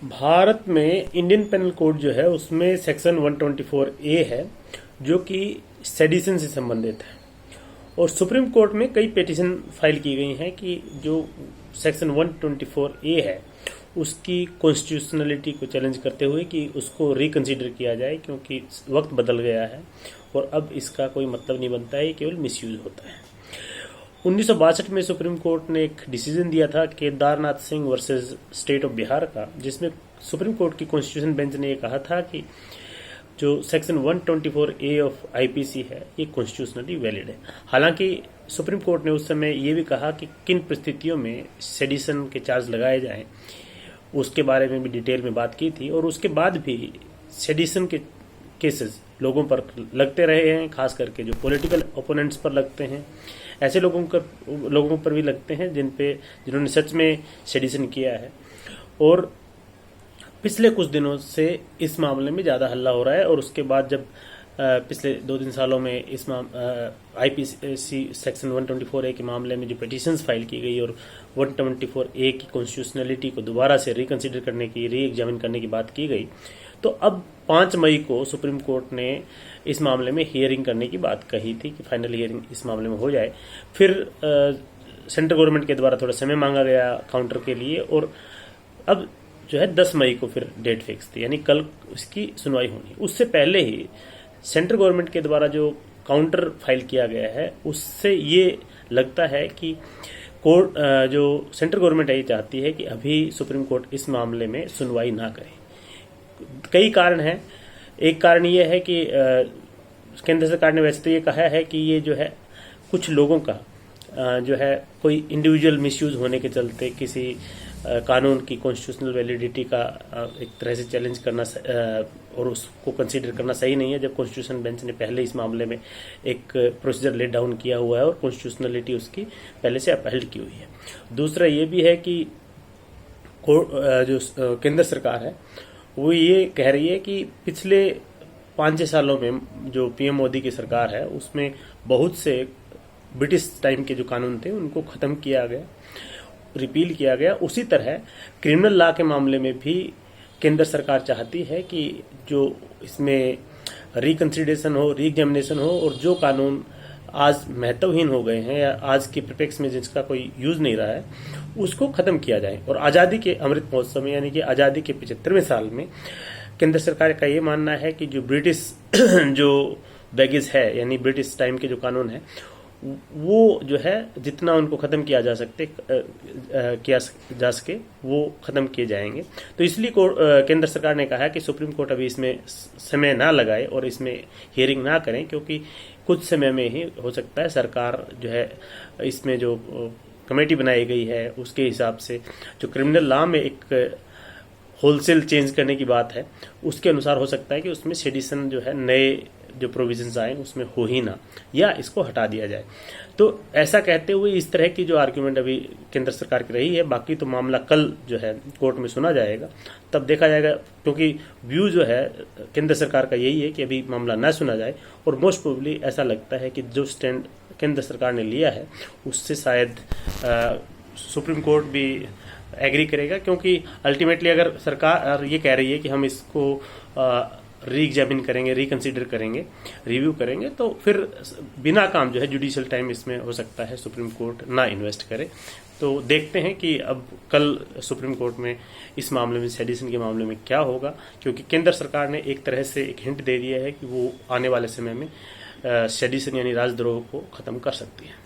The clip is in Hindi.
भारत में इंडियन पेनल कोड जो है उसमें सेक्शन 124 ए है जो कि सेडिशन से संबंधित है। और सुप्रीम कोर्ट में कई पिटीशन फाइल की गई हैं कि जो सेक्शन 124 ए है उसकी कॉन्स्टिट्यूशनलिटी को चैलेंज करते हुए कि उसको रिकंसीडर किया जाए, क्योंकि वक्त बदल गया है और अब इसका कोई मतलब नहीं बनता है, केवल मिसयूज होता है। 1962 में सुप्रीम कोर्ट ने एक डिसीजन दिया था Kedarnath Singh versus state of Bihar का, जिसमें सुप्रीम कोर्ट की कॉन्स्टिट्यूशन बेंच ने ये कहा था कि जो सेक्शन 124 ए ऑफ आईपीसी है ये कॉन्स्टिट्यूशनली वैलिड है। हालांकि सुप्रीम कोर्ट ने उस समय ये भी कहा कि किन परिस्थितियों में सेडिशन के चार्ज लगाए जाएं उसके बारे में भी डिटेल में बात की थी, और उसके बाद भी सेडिशन के केसेस लोगों पर लगते रहे हैं, खास करके जो पॉलिटिकल ओपोनेंट्स पर लगते हैं, ऐसे लोगों पर भी लगते हैं जिन्होंने सच में सेडिशन किया है। और पिछले कुछ दिनों से इस मामले में ज़्यादा हल्ला हो रहा है। और उसके बाद जब पिछले 2-3 सालों में इस आईपीसी सेक्शन 124 ए के मामले में जो पिटीशंस फाइल की गई और 124 ए की कॉन्स्टिट्यूशनलिटी को दोबारा से रिकंसिडर करने की, री एग्जामिन करने की बात की गई, तो अब 5 मई को सुप्रीम कोर्ट ने इस मामले में हियरिंग करने की बात कही थी कि फाइनल हियरिंग इस मामले में हो जाए। फिर सेंट्रल गवर्नमेंट के द्वारा थोड़ा समय मांगा गया काउंटर के लिए, और अब जो है 10 मई को फिर डेट फिक्स थी, यानी कल उसकी सुनवाई होनी। उससे पहले ही सेंट्रल गवर्नमेंट के द्वारा जो काउंटर फाइल किया गया है उससे ये लगता है कि कोर्ट जो सेंट्रल गवर्नमेंट ये चाहती है कि अभी सुप्रीम कोर्ट इस मामले में सुनवाई ना करे। कई कारण हैं। एक कारण ये है कि केंद्र सरकार ने वैसे तो ये कहा है कि ये जो है कुछ लोगों का जो है कोई इंडिविजुअल मिसयूज होने के चलते किसी कानून की कॉन्स्टिट्यूशनल वैलिडिटी का एक तरह से चैलेंज करना और उसको कंसीडर करना सही नहीं है, जब कॉन्स्टिट्यूशन बेंच ने पहले इस मामले में एक प्रोसीजर लेट डाउन किया हुआ है और कॉन्स्टिट्यूशनलिटी उसकी पहले से अपहेल्ड की हुई है। दूसरा ये भी है कि जो केंद्र सरकार है वो ये कह रही है कि पिछले 5-6 सालों में जो पीएम मोदी की सरकार है उसमें बहुत से ब्रिटिश टाइम के जो कानून थे उनको खत्म किया गया, रिपील किया गया। उसी तरह क्रिमिनल लॉ के मामले में भी केंद्र सरकार चाहती है कि जो इसमें रिकंसिडरेशन हो, री एग्जामिनेशन हो, और जो कानून आज महत्वहीन हो गए हैं या आज के परिप्रेक्ष्य में जिसका कोई यूज नहीं रहा है उसको खत्म किया जाए। और आज़ादी के अमृत महोत्सव में, यानी कि आज़ादी के 75वें साल में केंद्र सरकार का ये मानना है कि जो ब्रिटिश जो बैगेज है, यानी ब्रिटिश टाइम के जो कानून है वो जो है जितना उनको खत्म किया जा सके वो खत्म किए जाएंगे। तो इसलिए केंद्र सरकार ने कहा है कि सुप्रीम कोर्ट अभी इसमें समय ना लगाए और इसमें हियरिंग ना करें, क्योंकि कुछ समय में ही हो सकता है सरकार जो है इसमें जो कमेटी बनाई गई है उसके हिसाब से जो क्रिमिनल लॉ में एक होलसेल चेंज करने की बात है उसके अनुसार हो सकता है कि उसमें सेडिशन जो है नए जो प्रोविजंस आए उसमें हो ही ना, या इसको हटा दिया जाए। तो ऐसा कहते हुए इस तरह की जो आर्ग्यूमेंट अभी केंद्र सरकार की रही है। बाकी तो मामला कल जो है कोर्ट में सुना जाएगा, तब देखा जाएगा, क्योंकि व्यू जो है केंद्र सरकार का यही है कि अभी मामला ना सुना जाए। और मोस्ट प्रोबेबली ऐसा लगता है कि जो स्टैंड केंद्र सरकार ने लिया है उससे शायद सुप्रीम कोर्ट भी एग्री करेगा, क्योंकि अल्टीमेटली अगर सरकार ये कह रही है कि हम इसको री एग्जामिन करेंगे, रिकंसीडर करेंगे, रिव्यू करेंगे, तो फिर बिना काम जो है जुडिशियल टाइम इसमें हो सकता है सुप्रीम कोर्ट ना इन्वेस्ट करे। तो देखते हैं कि अब कल सुप्रीम कोर्ट में इस मामले में, सेडिशन के मामले में क्या होगा, क्योंकि केंद्र सरकार ने एक तरह से एक हिंट दे दिया है कि वो आने वाले समय में सेडिशन यानी राजद्रोह को खत्म कर सकती है।